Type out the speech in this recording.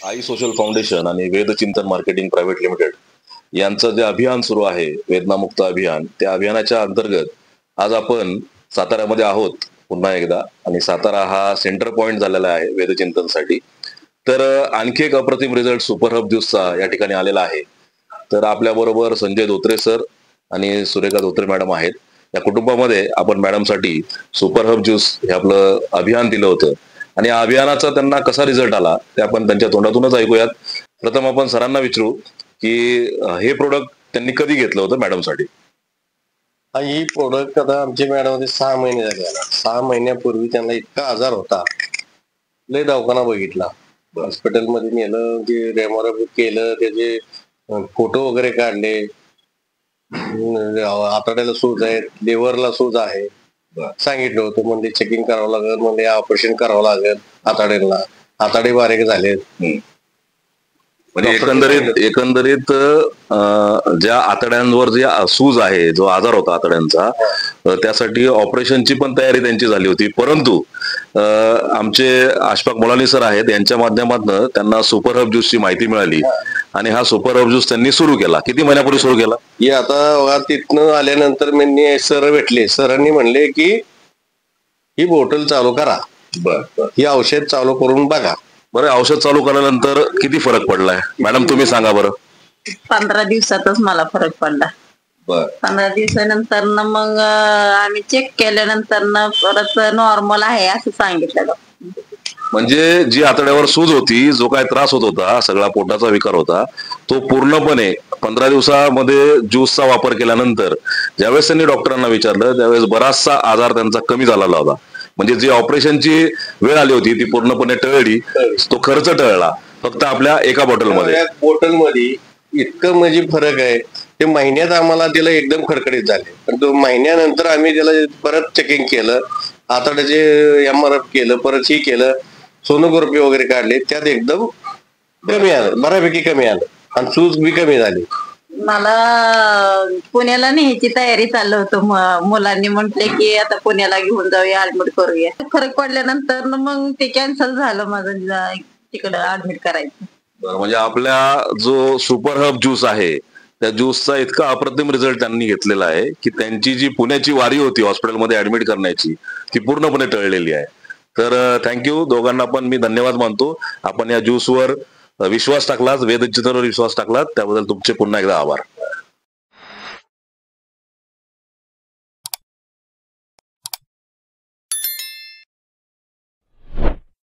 आई social foundation आणि वेदचिंतन marketing private limited यांचं जे अभियान सुरू आहे वेदनामुक्त अभियान, त्या अभियानाच्या अंतर्गत आज आपण साताऱ्यामध्ये आहोत पुन्हा एकदा. आणि सातारा हा सेंटर पॉइंट झालेला आहे वेदचिंतनसाठी. तर आणखी एक अप्रतिम रिझल्ट सुपर हब ज्यूसचा या ठिकाणी आलेला आहे. तर आपल्या बरोबर संजय धोत्रे सर आणि सुरेखा धोत्रे मॅडम आहेत. या कुटुंबामध्ये आपण मॅडमसाठी सुपर हब ज्यूस हे आपलं अभियान दिलं होतं आणि या अभियानाचा त्यांना कसा रिझल्ट आला ते आपण त्यांच्या तोंडातूनच ऐकूयात. प्रथम आपण सरांना विचारू की हे प्रोडक्ट त्यांनी कधी घेतलं होतं मॅडमसाठी. ही प्रोडक्ट आता आमच्या मॅडममध्ये 6 महिने झाले. 6 महिन्यापूर्वी त्यांना इतका आजार होता, लय दवाखाना बघितला, हॉस्पिटलमध्ये नेलं, ते रेमोग्राफी केलं, त्याचे फोटो वगैरे काढले. आतड्याला सूज आहे, लिव्हरला सूज आहे, सांगितलं होतं. म्हणजे चेकिंग करावं लागेल, म्हणजे ऑपरेशन करावं लागेल आतड्याला. आतडे बारीक झालेत. म्हणजे एकंदरीत ज्या आतड्यांवर जे सूज आहे, जो आजार होता आतड्यांचा, त्यासाठी ऑपरेशनची पण तयारी त्यांची झाली होती. परंतु आमचे अशफाक मोलानी सर आहेत, यांच्या माध्यमातून त्यांना सुपर हब ज्यूसची माहिती मिळाली आणि हा सुपर हब ज्यूस त्यांनी सुरू केला. किती महिन्यापूर्वी सुरू केला? हे आता तिथनं आल्यानंतर मी सर भेटले. सरांनी म्हणले की ही बॉटल चालू करा, ही औषध चालू करून बघा. बरं, औषध चालू केल्यानंतर किती फरक पडलाय मॅडम, तुम्ही सांगा बरं. 15 दिवसातच मला फरक पडला. 15 दिवसानंतर मग आम्ही चेक केल्यानंतर परत नॉर्मल आहे असं सांगितलं. म्हणजे जी आतड्यावर सूज होती, जो काय त्रास होत होता, सगळा पोटाचा विकार होता, तो पूर्णपणे 15 दिवसामध्ये ज्यूसचा वापर केल्यानंतर ज्यावेळेस त्यांनी डॉक्टरांना विचारलं त्यावेळेस बराचसा आजार त्यांचा कमी झालेला होता. म्हणजे जी ऑपरेशनची वेळ आली होती ती पूर्णपणे टळली, तो खर्च टळला फक्त आपल्या एका बॉटलमध्ये. इतकं म्हणजे फरक आहे. ते महिन्यात आम्हाला त्याला एकदम खडखडीत झाले, पण तो महिन्यानंतर आम्ही त्याला परत चेकिंग केलं, आतड्याचे MRF केलं, परत ही केलं, सोनोग्राफी वगैरे काढले, त्यात एकदम कमी आलं, बऱ्यापैकी कमी आलं आणि सूज बी कमी झाली. मला पुण्याला न्यायची तयारी चालू होतं. मुलांनी म्हटले की आता पुण्याला घेऊन जाऊया, ऍडमिट करूया. फरक पडल्यानंतर मग ते कॅन्सल झालं माझं तिकडं ऍडमिट करायचं. म्हणजे आपल्या जो सुपर हब ज्यूस आहे त्या ज्यूसचा इतका अप्रतिम रिझल्ट त्यांनी घेतलेला आहे की त्यांची जी पुण्याची वारी होती हॉस्पिटलमध्ये ऍडमिट करण्याची, ती पूर्णपणे टळलेली आहे. तर थँक्यू दोघांना पण मी धन्यवाद मानतो. आपण या ज्यूसवर विश्वास टाकलात, वेदचिंतनवर विश्वास टाकलात, त्याबद्दल तुमचे पुन्हा एकदा आभार.